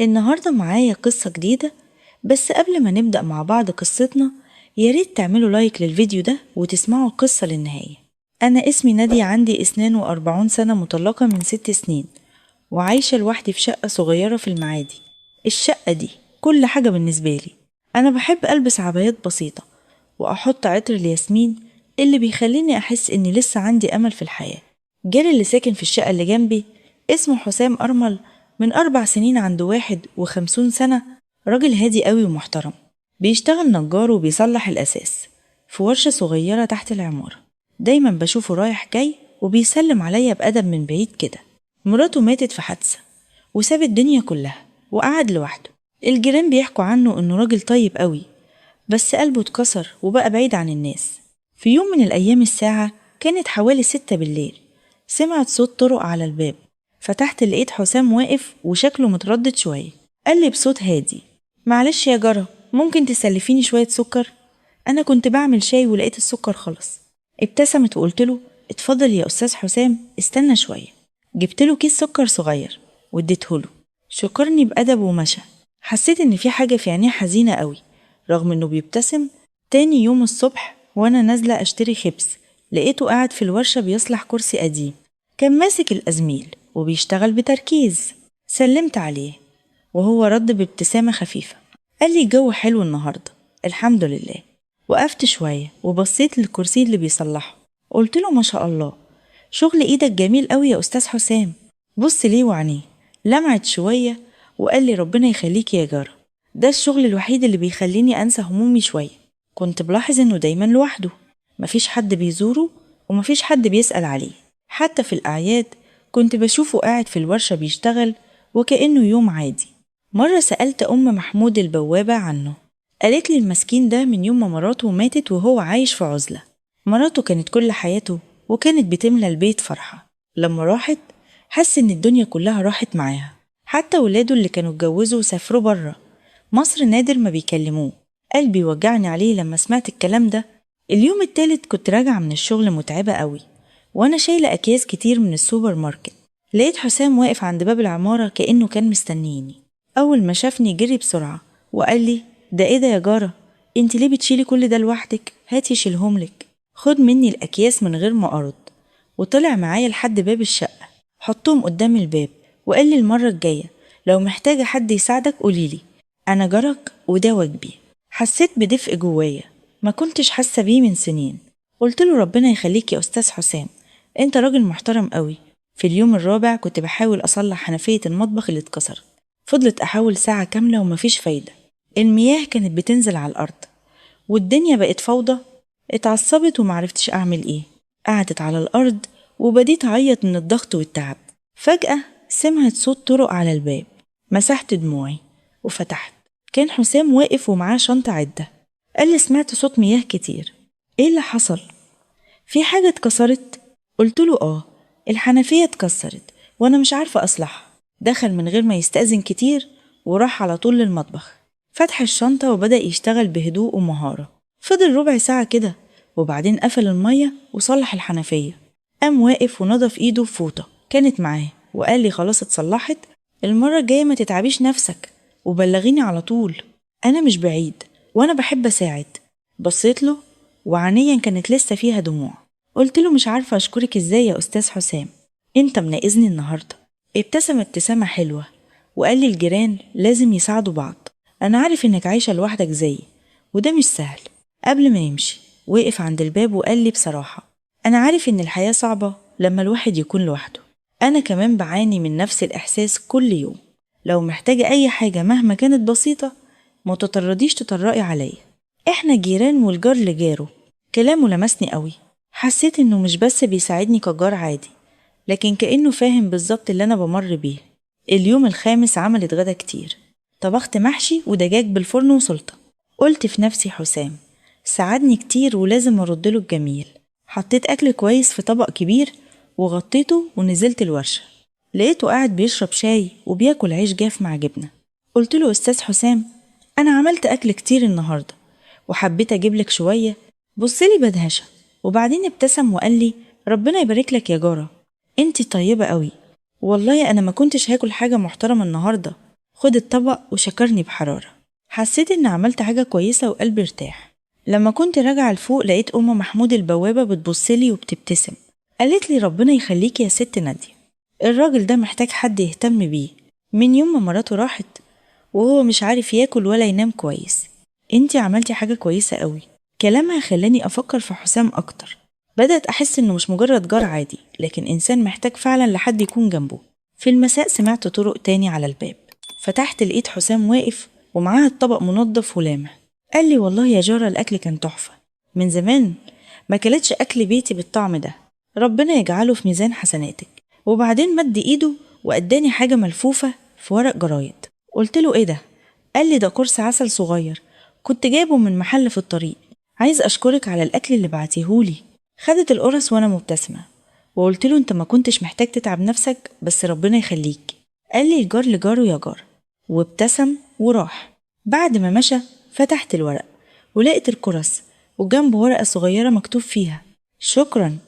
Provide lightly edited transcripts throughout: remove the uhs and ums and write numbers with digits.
النهاردة معايا قصة جديدة، بس قبل ما نبدأ مع بعض قصتنا ياريت تعملوا لايك للفيديو ده وتسمعوا القصة للنهاية. أنا اسمي نادية، عندي 42 سنة، مطلقة من 6 سنين وعايشة لوحدي في شقة صغيرة في المعادي. الشقة دي كل حاجة بالنسبة لي. أنا بحب ألبس عبايات بسيطة وأحط عطر الياسمين اللي بيخليني أحس إني لسه عندي أمل في الحياة. جاري اللي ساكن في الشقة اللي جنبي اسمه حسام أرمل، من 4 سنين، عنده 51 سنة، راجل هادي قوي ومحترم. بيشتغل نجار وبيصلح الأساس في ورشة صغيرة تحت العمارة. دايما بشوفه رايح جاي وبيسلم عليا بأدب من بعيد كده. مراته ماتت في حادثة وساب الدنيا كلها وقعد لوحده. الجيران بيحكوا عنه إنه راجل طيب قوي، بس قلبه اتكسر وبقى بعيد عن الناس. في يوم من الأيام الساعة كانت حوالي 6 بالليل، سمعت صوت طرق على الباب. فتحت لقيت حسام واقف وشكله متردد شوية. قال لي بصوت هادي: معلش يا جرى، ممكن تسلفيني شوية سكر؟ أنا كنت بعمل شاي ولقيت السكر خلص. ابتسمت وقلت له: اتفضل يا أستاذ حسام، استنى شوية. جبت له كيس سكر صغير واديته له. شكرني بأدب ومشى. حسيت إن في حاجة في عينيه حزينة قوي رغم إنه بيبتسم. تاني يوم الصبح وأنا نازلة أشتري خبز، لقيته قاعد في الورشة بيصلح كرسي قديم. كان ماسك الأزميل وبيشتغل بتركيز. سلمت عليه وهو رد بابتسامة خفيفة. قال لي: الجو حلو النهاردة الحمد لله. وقفت شوية وبصيت للكرسي اللي بيصلحه. قلت له: ما شاء الله، شغل ايدك جميل قوي يا أستاذ حسام. بص ليه وعينيه لمعت شوية وقال لي: ربنا يخليك يا جارة، ده الشغل الوحيد اللي بيخليني أنسى همومي شوية. كنت بلاحظ إنه دايما لوحده، مفيش حد بيزوره ومفيش حد بيسأل عليه. حتى في الأعياد كنت بشوفه قاعد في الورشة بيشتغل وكأنه يوم عادي. مرة سألت أم محمود البوابة عنه، قالت لي: المسكين ده من يوم ما مراته ماتت وهو عايش في عزلة. مراته كانت كل حياته وكانت بتملى البيت فرحة. لما راحت حس إن الدنيا كلها راحت معاها. حتى ولاده اللي كانوا اتجوزوا وسافروا برا مصر نادر ما بيكلموه. قلبي وجعني عليه لما سمعت الكلام ده. اليوم التالت كنت راجعة من الشغل متعبة قوي وأنا شايلة أكياس كتير من السوبر ماركت. لقيت حسام واقف عند باب العمارة كأنه كان مستنيني. أول ما شافني جري بسرعة وقال لي: ده إيه ده يا جارة، انت ليه بتشيلي كل ده لوحدك؟ هاتي شيلهملك. خد مني الأكياس من غير ما أرد. وطلع معايا لحد باب الشقة، حطهم قدام الباب وقال لي: المرة الجاية لو محتاجة حد يساعدك قوليلي، أنا جارك وده واجبي. حسيت بدفء جوايا ما كنتش حاسة بيه من سنين. قلت له: ربنا يخليك يا أستاذ حسام، انت راجل محترم قوي. في اليوم الرابع كنت بحاول أصلح حنفية المطبخ اللي اتكسرت. فضلت أحاول ساعة كاملة ومفيش فايدة. المياه كانت بتنزل على الأرض والدنيا بقت فوضى. اتعصبت ومعرفتش أعمل إيه. قعدت على الأرض وبديت أعيط من الضغط والتعب. فجأة سمعت صوت طرق على الباب. مسحت دموعي وفتحت. كان حسام واقف ومعاه شنطة عدة. قال لي: سمعت صوت مياه كتير، ايه اللي حصل؟ في حاجة اتكسرت؟ قلت له: الحنفية اتكسرت وانا مش عارفة اصلحها. دخل من غير ما يستأذن كتير وراح على طول للمطبخ. فتح الشنطة وبدأ يشتغل بهدوء ومهارة. فضل ربع ساعة كده وبعدين قفل المية وصلح الحنفية. قام واقف ونضف ايده بفوطة كانت معاه وقال لي: خلاص اتصلحت، المرة الجاية ما تتعبيش نفسك وبلغيني على طول، أنا مش بعيد وأنا بحب أساعد. بصيت له وعينيا كانت لسه فيها دموع. قلت له: مش عارفة أشكرك إزاي يا أستاذ حسام، أنت مناقزني النهاردة. ابتسم ابتسامة حلوة وقال لي: الجيران لازم يساعدوا بعض، أنا عارف إنك عايشة لوحدك زيي وده مش سهل. قبل ما يمشي وقف عند الباب وقال لي: بصراحة أنا عارف إن الحياة صعبة لما الواحد يكون لوحده. أنا كمان بعاني من نفس الإحساس كل يوم. لو محتاجة أي حاجة مهما كانت بسيطة ما تترديش تطرقي عليا، إحنا جيران والجار لجاره. كلامه لمسني قوي. حسيت إنه مش بس بيساعدني كجار عادي لكن كأنه فاهم بالظبط اللي أنا بمر بيه. اليوم الخامس عملت غدا كتير، طبخت محشي ودجاج بالفرن وسلطة. قلت في نفسي: حسام ساعدني كتير ولازم أردله الجميل. حطيت أكل كويس في طبق كبير وغطيته ونزلت الورشة. لقيته قاعد بيشرب شاي وبياكل عيش جاف مع جبنة. قلت له: أستاذ حسام، أنا عملت أكل كتير النهاردة وحبيت أجيبلك شوية. بصلي بدهشة وبعدين ابتسم وقال لي: ربنا يبارك لك يا جارة، انتي طيبة قوي. والله أنا ما كنتش هاكل حاجة محترمة النهاردة، خد الطبق وشكرني بحرارة. حسيت إن عملت حاجة كويسة وقلبي ارتاح. لما كنت راجعة لفوق لقيت أم محمود البوابة بتبصلي وبتبتسم. قالت لي ربنا يخليكي يا ست نادية، الراجل ده محتاج حد يهتم بيه من يوم ما مراته راحت وهو مش عارف ياكل ولا ينام كويس. انتي عملتي حاجة كويسة قوي. كلامها خلاني أفكر في حسام أكتر. بدأت أحس إنه مش مجرد جار عادي، لكن إنسان محتاج فعلا لحد يكون جنبه. في المساء سمعت طرق تاني على الباب. فتحت لقيت حسام واقف ومعاه الطبق منضف ولامع. قال لي والله يا جارة الأكل كان تحفة، من زمان ما كلتش أكل بيتي بالطعم ده، ربنا يجعله في ميزان حسناتك. وبعدين مد إيده وأداني حاجة ملفوفة في ورق جرايد. قلت له إيه ده؟ قال لي ده قرص عسل صغير كنت جايبه من محل في الطريق، عايز أشكرك على الأكل اللي بعتيهولي. خدت القرص وأنا مبتسمة وقلت له أنت ما كنتش محتاج تتعب نفسك، بس ربنا يخليك. قال لي الجار لجاره يا جار، وابتسم وراح. بعد ما مشى فتحت الورق ولقيت القرص وجنبه ورقة صغيرة مكتوب فيها شكرا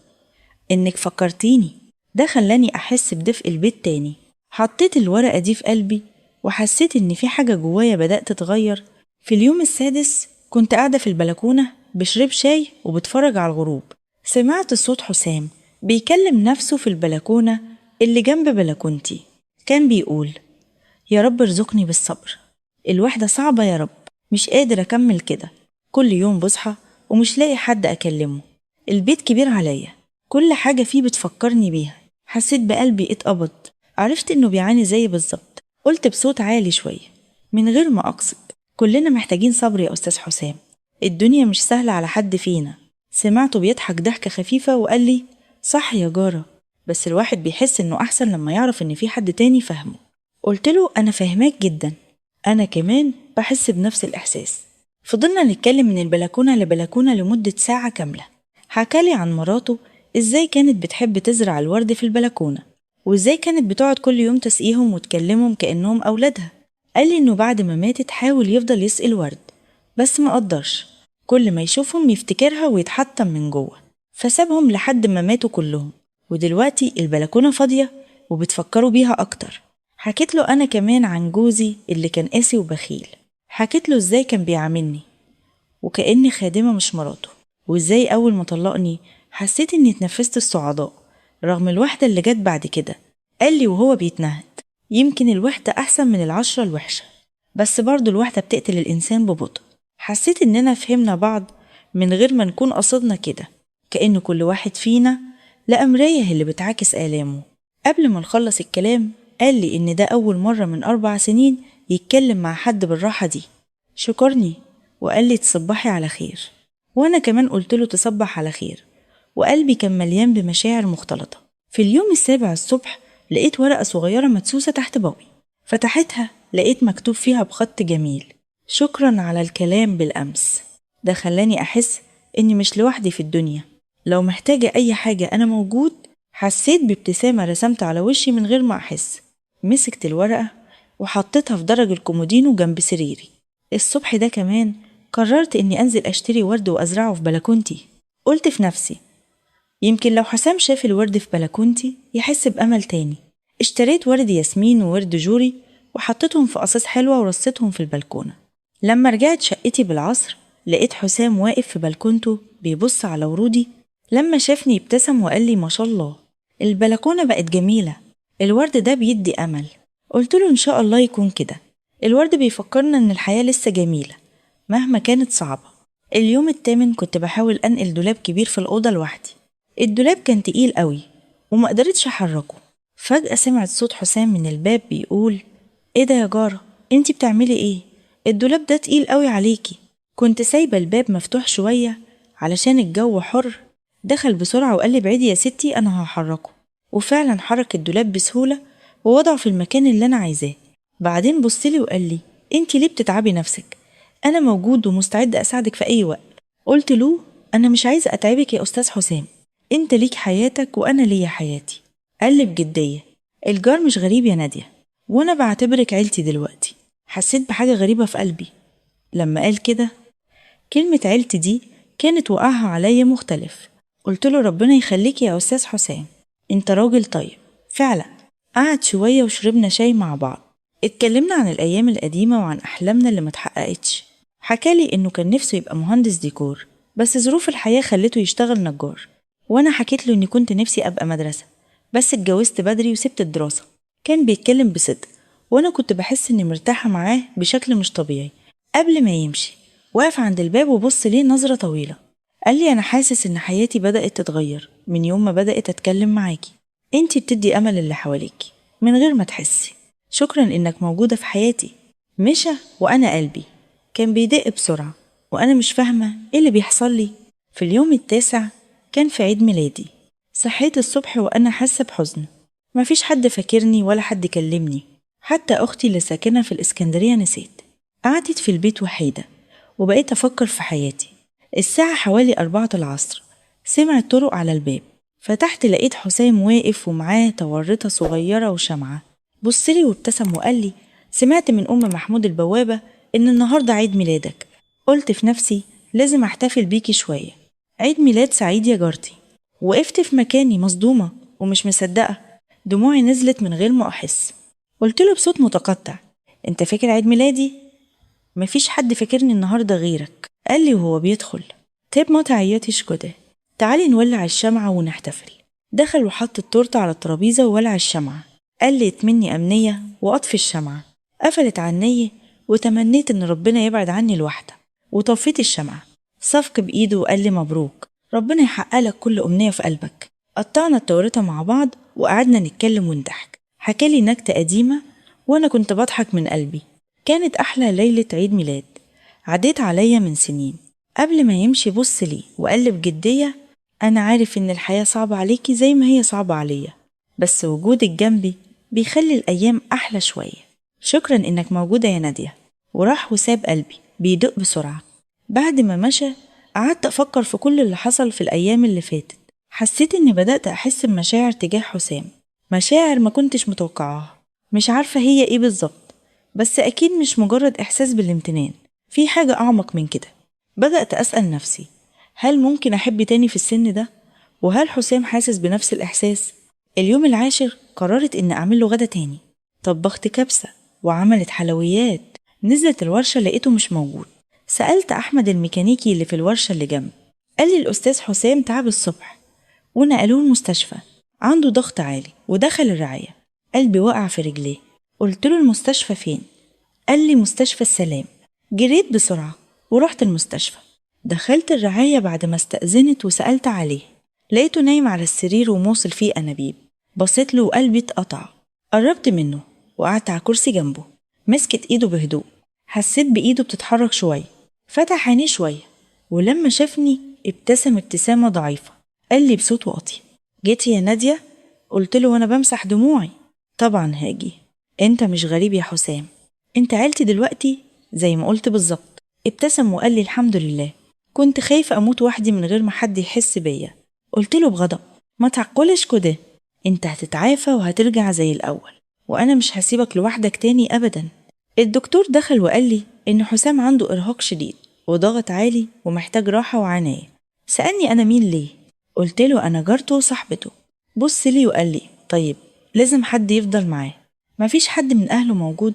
إنك فكرتيني. ده خلاني أحس بدفء البيت تاني. حطيت الورقة دي في قلبي وحسيت إن في حاجة جوايا بدأت تتغير. في اليوم السادس كنت قاعدة في البلكونة بشرب شاي وبتفرج على الغروب. سمعت صوت حسام بيكلم نفسه في البلكونة اللي جنب بلكونتي. كان بيقول يا رب ارزقني بالصبر، الوحدة صعبة يا رب، مش قادر أكمل كده. كل يوم بصحى ومش لاقي حد أكلمه. البيت كبير عليا، كل حاجة فيه بتفكرني بيها. حسيت بقلبي اتقبض. عرفت إنه بيعاني زي بالظبط. قلت بصوت عالي شوية من غير ما أقصد كلنا محتاجين صبر يا أستاذ حسام، الدنيا مش سهلة على حد فينا. سمعته بيضحك ضحكة خفيفة وقال لي صح يا جارة، بس الواحد بيحس إنه أحسن لما يعرف إن في حد تاني فاهمه. قلت له أنا فاهماك جدا، أنا كمان بحس بنفس الإحساس. فضلنا نتكلم من البلكونة لبلكونة لمدة ساعة كاملة. حكالي عن مراته إزاي كانت بتحب تزرع الورد في البلكونة، وإزاي كانت بتقعد كل يوم تسقيهم وتكلمهم كأنهم أولادها. قال لي إنه بعد ما ماتت حاول يفضل يسقي الورد بس ما قدرش، كل ما يشوفهم يفتكرها ويتحطم من جوه، فسابهم لحد ما ماتوا كلهم. ودلوقتي البلكونة فاضية وبتفكروا بيها أكتر. حكيت له أنا كمان عن جوزي اللي كان قاسي وبخيل. حكيت له إزاي كان بيعاملني وكأني خادمة مش مراته، وإزاي أول ما طلقني حسيت إني اتنفست الصعداء رغم الوحدة اللي جت بعد كده. قال لي وهو بيتنهد يمكن الوحدة أحسن من العشرة الوحشة، بس برضو الوحدة بتقتل الإنسان ببطء. حسيت إننا فهمنا بعض من غير ما نكون قصدنا كده، كأن كل واحد فينا لقى مراية اللي بتعاكس آلامه. قبل ما نخلص الكلام قال لي إن ده أول مرة من 4 سنين يتكلم مع حد بالراحة دي. شكرني وقال لي تصبحي على خير، وأنا كمان قلت له تصبح على خير، وقلبي كان مليان بمشاعر مختلطة. في اليوم السابع الصبح لقيت ورقة صغيرة مدسوسة تحت باوي. فتحتها لقيت مكتوب فيها بخط جميل شكرا على الكلام بالأمس. ده خلاني أحس إني مش لوحدي في الدنيا، لو محتاجة أي حاجة أنا موجود. حسيت بابتسامة رسمت على وشي من غير ما أحس. مسكت الورقة وحطيتها في درج الكومودينو جنب سريري. الصبح ده كمان قررت إني أنزل أشتري ورد وأزرعه في بلكونتي. قلت في نفسي يمكن لو حسام شاف الورد في بلكونتي يحس بأمل تاني. اشتريت ورد ياسمين وورد جوري وحطيتهم في قصاص حلوة ورصيتهم في البلكونة. لما رجعت شقتي بالعصر لقيت حسام واقف في بلكونته بيبص على ورودي. لما شافني ابتسم وقال لي ما شاء الله البلكونة بقت جميلة، الورد ده بيدي أمل. قلت له إن شاء الله يكون كده، الورد بيفكرنا إن الحياة لسه جميلة مهما كانت صعبة. اليوم التامن كنت بحاول أنقل دولاب كبير في الأوضة لوحدي. الدولاب كان تقيل قوي وما قدرتش أحركه. فجأة سمعت صوت حسام من الباب بيقول إيه ده يا جارة انتي بتعملي إيه؟ الدولاب ده تقيل قوي عليكي. كنت سايبة الباب مفتوح شوية علشان الجو حر. دخل بسرعة وقال لي بعيدي يا ستي أنا هحركه، وفعلا حرك الدولاب بسهولة ووضعه في المكان اللي أنا عايزاه. بعدين بصلي وقال لي انتي ليه بتتعبي نفسك؟ أنا موجود ومستعد أساعدك في أي وقت. قلت له أنا مش عايزة أتعبك يا أستاذ حسام، انت ليك حياتك وأنا ليا حياتي. قال لي بجدية الجار مش غريب يا نادية، وأنا بعتبرك عيلتي دلوقتي. حسيت بحاجة غريبة في قلبي لما قال كده. كلمة عيلتي دي كانت وقعها عليا مختلف. قلت له ربنا يخليك يا أستاذ حسام، انت راجل طيب فعلا. قعد شوية وشربنا شاي مع بعض. اتكلمنا عن الأيام القديمة وعن أحلامنا اللي متحققتش. حكالي إنه كان نفسه يبقى مهندس ديكور، بس ظروف الحياة خلته يشتغل نجار. وأنا حكيت له إني كنت نفسي أبقى مدرسة، بس اتجوزت بدري وسبت الدراسة. كان بيتكلم بصدق، وأنا كنت بحس إني مرتاحة معاه بشكل مش طبيعي. قبل ما يمشي وقف عند الباب وبص ليه نظرة طويلة. قال لي أنا حاسس إن حياتي بدأت تتغير من يوم ما بدأت أتكلم معاكي. انتي بتدي أمل اللي حواليكي من غير ما تحسي. شكرا إنك موجودة في حياتي. مشى وأنا قلبي كان بيدق بسرعة، وأنا مش فاهمة إيه اللي بيحصل لي. في اليوم التاسع كان في عيد ميلادي. صحيت الصبح وأنا حاسة بحزن. مفيش حد فاكرني ولا حد كلمني، حتى أختي اللي ساكنة في الإسكندرية نسيت. قعدت في البيت وحيدة وبقيت أفكر في حياتي. الساعة حوالي 4 العصر. سمعت طرق على الباب، فتحت لقيت حسام واقف ومعاه تورتة صغيرة وشمعة. بصلي وابتسم وقال لي سمعت من أم محمود البوابة إن النهاردة عيد ميلادك. قلت في نفسي لازم أحتفل بيكي شوية. عيد ميلاد سعيد يا جارتي. وقفت في مكاني مصدومة ومش مصدقة، دموعي نزلت من غير ما أحس. قلت له بصوت متقطع أنت فاكر عيد ميلادي؟ مفيش حد فاكرني النهاردة غيرك. قال لي وهو بيدخل طيب ما تعيطيش كده، تعالي نولع الشمعة ونحتفل. دخل وحط التورتة على الترابيزة وولع الشمعة. قلت مني أمنية وأطفي الشمعة. قفلت عني وتمنيت إن ربنا يبعد عني الوحدة، وطفيت الشمعة. صفق بإيده وقال لي مبروك، ربنا يحقق لك كل أمنية في قلبك. قطعنا التورتة مع بعض وقعدنا نتكلم ونضحك. حكالي نكتة قديمة وأنا كنت بضحك من قلبي. كانت أحلى ليلة عيد ميلاد عديت عليا من سنين. قبل ما يمشي بص لي وقال بجدية أنا عارف إن الحياة صعبة عليكي زي ما هي صعبة عليا، بس وجودك جنبي بيخلي الأيام أحلى شوية. شكرا إنك موجودة يا نادية. وراح وساب قلبي بيدق بسرعة. بعد ما مشى قعدت أفكر في كل اللي حصل في الأيام اللي فاتت. حسيت إني بدأت أحس بمشاعر تجاه حسام، مشاعر ما كنتش متوقعاها. مش عارفة هي إيه بالظبط، بس أكيد مش مجرد إحساس بالامتنان، في حاجة أعمق من كده. بدأت أسأل نفسي هل ممكن أحب تاني في السن ده؟ وهل حسام حاسس بنفس الإحساس؟ اليوم العاشر قررت إن أعمل له غدا تاني. طبخت كبسة وعملت حلويات. نزلت الورشة لقيته مش موجود. سألت أحمد الميكانيكي اللي في الورشة اللي جنب. قال لي الأستاذ حسام تعب الصبح ونقلوه المستشفى، عنده ضغط عالي ودخل الرعاية. قلبي وقع في رجليه. قلت له المستشفى فين؟ قال لي مستشفى السلام. جريت بسرعة ورحت المستشفى. دخلت الرعاية بعد ما استأذنت وسألت عليه. لقيته نايم على السرير وموصل فيه أنابيب. بصيت له وقلبي اتقطع. قربت منه وقعدت على كرسي جنبه. مسكت ايده بهدوء. حسيت بإيده بتتحرك شوية. فتح عينيه شوية ولما شافني ابتسم ابتسامة ضعيفة. قال لي بصوت واطي جيتي يا نادية؟ قلت له وانا بمسح دموعي طبعا هاجي. انت مش غريب يا حسام، انت عيلتي دلوقتي زي ما قلت بالظبط. ابتسم وقال لي الحمد لله، كنت خايفة اموت وحدي من غير ما حد يحس بيا. قلت له بغضب ما تعقلش كده، انت هتتعافى وهترجع زي الاول، وانا مش هسيبك لوحدك تاني ابدا. الدكتور دخل وقال لي ان حسام عنده ارهاق شديد وضغط عالي ومحتاج راحة وعناية. سألني انا مين ليه؟ قلت له انا جارته وصاحبته. بص لي وقال لي طيب لازم حد يفضل معاه، مفيش حد من اهله موجود؟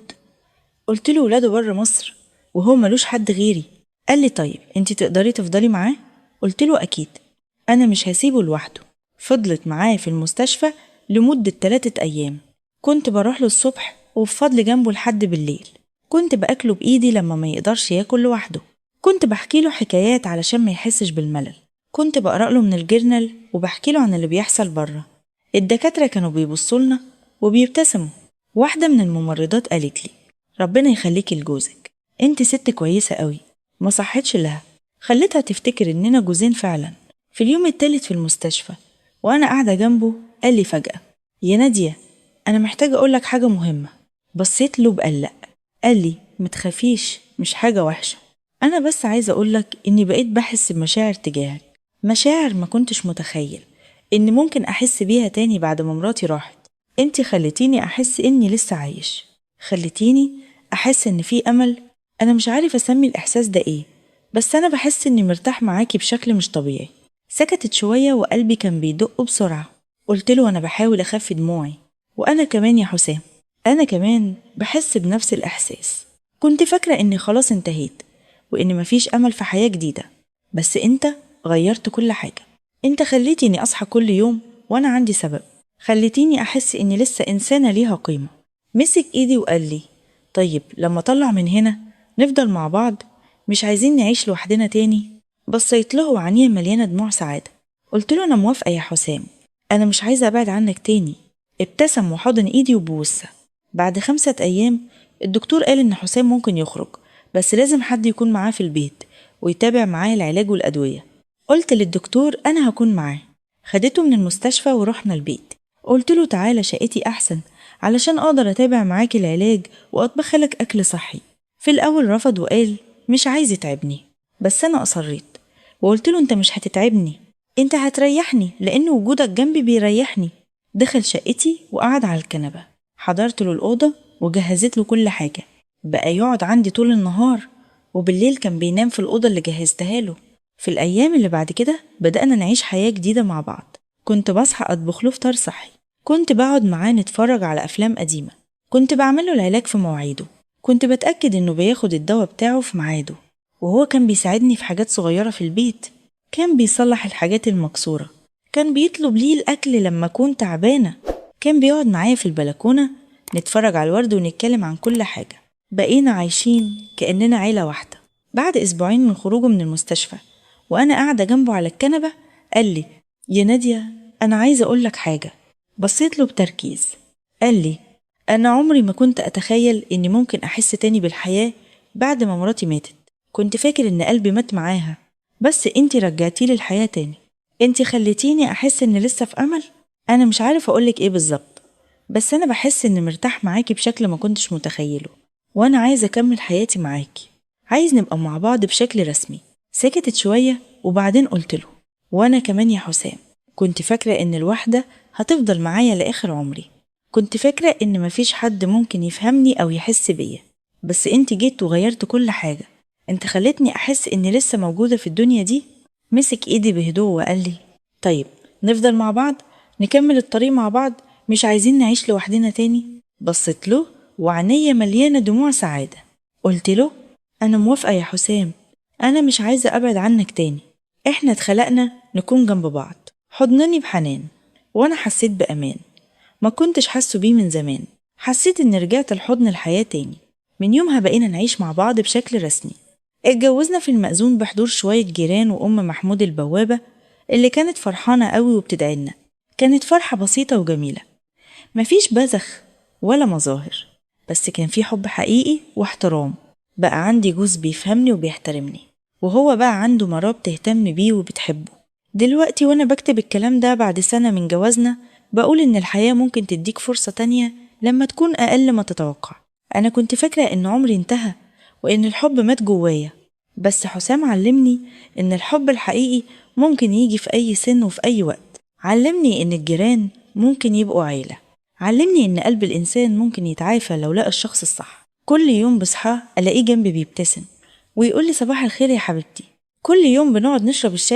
قلت له ولاده بره مصر وهو ملوش حد غيري. قال لي طيب انتي تقدري تفضلي معاه؟ قلت له اكيد، انا مش هسيبه لوحده. فضلت معاه في المستشفى لمدة 3 أيام. كنت بروح له الصبح وبفضل جنبه لحد بالليل. كنت بأكله بإيدي لما ما يقدرش ياكل لوحده. كنت بحكي له حكايات علشان ما يحسش بالملل. كنت بقرأ له من الجرنال وبحكي له عن اللي بيحصل بره. الدكاترة كانوا بيبصوا لنا وبيبتسموا. واحدة من الممرضات قالت لي ربنا يخليكي لجوزك، انت ست كويسة قوي. ما صحتش لها، خلتها تفتكر اننا جوزين فعلا. في اليوم التالت في المستشفى وانا قاعدة جنبه قال لي فجأة يا نادية انا محتاجة اقولك حاجة مهمة. بصيت له بقلق. قال لي متخافيش مش حاجة وحشة، انا بس عايزة اقولك اني بقيت بحس بمشاعر تجاهك، مشاعر ما كنتش متخيل اني ممكن احس بيها تاني بعد ما مراتي راحت. انتي خلتيني احس اني لسه عايش، خلتيني احس ان في امل. انا مش عارف اسمي الاحساس ده ايه، بس انا بحس اني مرتاح معاكي بشكل مش طبيعي. سكتت شوية وقلبي كان بيدق بسرعة. قلت له انا بحاول اخفي دموعي. وانا كمان يا حسام. أنا كمان بحس بنفس الإحساس. كنت فاكرة إني خلاص انتهيت وإن مفيش أمل في حياة جديدة، بس أنت غيرت كل حاجة. أنت خليتيني أصحى كل يوم وأنا عندي سبب، خليتيني أحس إني لسه إنسانة ليها قيمة. مسك إيدي وقال لي طيب لما أطلع من هنا نفضل مع بعض، مش عايزين نعيش لوحدنا تاني. بصيت له وعينيه مليانة دموع سعادة. قلت له أنا موافقة يا حسام، أنا مش عايزة أبعد عنك تاني. ابتسم وحضن إيدي وبوسة. بعد 5 أيام الدكتور قال إن حسام ممكن يخرج، بس لازم حد يكون معاه في البيت ويتابع معاه العلاج والأدوية. قلت للدكتور أنا هكون معاه. خدته من المستشفى ورحنا البيت. قلت له تعالى شقتي أحسن علشان أقدر أتابع معاك العلاج وأطبخلك أكل صحي. في الأول رفض وقال مش عايز يتعبني، بس أنا أصريت وقلت له أنت مش هتتعبني، أنت هتريحني لأن وجودك جنبي بيريحني. دخل شقتي وقعد على الكنبة. حضرت له الأوضة وجهزت له كل حاجة. بقى يقعد عندي طول النهار، وبالليل كان بينام في الأوضة اللي جهزتها له. في الأيام اللي بعد كده بدأنا نعيش حياة جديدة مع بعض. كنت بصحى أطبخ له فطار صحي، كنت بقعد معاه نتفرج على أفلام قديمة، كنت بعمله العلاج في مواعيده، كنت بتأكد إنه بياخد الدواء بتاعه في ميعاده، وهو كان بيساعدني في حاجات صغيرة في البيت. كان بيصلح الحاجات المكسورة، كان بيطلب لي الأكل لما أكون تعبانة، كان بيقعد معايا في البلكونة نتفرج على الورد ونتكلم عن كل حاجة. بقينا عايشين كأننا عيلة واحدة. بعد أسبوعين من خروجه من المستشفى وأنا قاعدة جنبه على الكنبة قال لي يا نادية أنا عايزة أقولك حاجة. بصيت له بتركيز. قال لي أنا عمري ما كنت أتخيل إني ممكن أحس تاني بالحياة بعد ما مراتي ماتت. كنت فاكر إن قلبي مات معاها، بس انتي رجعتيلي الحياة تاني، انتي خليتيني أحس إن لسه في أمل. أنا مش عارف أقولك إيه بالظبط، بس أنا بحس إني مرتاح معاكي بشكل ما كنتش متخيله، وأنا عايز أكمل حياتي معاكي، عايز نبقى مع بعض بشكل رسمي. سكتت شوية وبعدين قلت له وأنا كمان يا حسام كنت فاكرة إن الوحدة هتفضل معايا لآخر عمري. كنت فاكرة إن مفيش حد ممكن يفهمني أو يحس بيا، بس انت جيت وغيرت كل حاجة. انت خلتني أحس إني لسه موجودة في الدنيا دي. مسك إيدي بهدوء وقال لي طيب نفضل مع بعض، نكمل الطريق مع بعض، مش عايزين نعيش لوحدنا تاني. بصيت له وعينيا مليانة دموع سعادة. قلت له أنا موافقة يا حسام، أنا مش عايزة أبعد عنك تاني، إحنا اتخلقنا نكون جنب بعض. حضنني بحنان وأنا حسيت بأمان ما كنتش حاسه بيه من زمان. حسيت إني رجعت الحضن الحياة تاني. من يومها بقينا نعيش مع بعض بشكل رسمي. اتجوزنا في المأذون بحضور شوية جيران وأم محمود البوابة اللي كانت فرحانة قوي وبتدعيلنا. كانت فرحة بسيطة وجميلة، مفيش بذخ ولا مظاهر، بس كان في حب حقيقي واحترام. بقى عندي جوز بيفهمني وبيحترمني، وهو بقى عنده مراه بتهتم بيه وبتحبه. دلوقتي وانا بكتب الكلام ده بعد سنة من جوازنا بقول ان الحياة ممكن تديك فرصة تانية لما تكون اقل ما تتوقع. انا كنت فاكرة ان عمري انتهى وان الحب مات جوايا، بس حسام علمني ان الحب الحقيقي ممكن يجي في اي سن وفي اي وقت. علمني ان الجيران ممكن يبقوا عيلة، علمني ان قلب الانسان ممكن يتعافى لو لقى الشخص الصح. كل يوم بصحى الاقيه جنبي بيبتسم ويقول لي صباح الخير يا حبيبتي. كل يوم بنقعد نشرب الشاي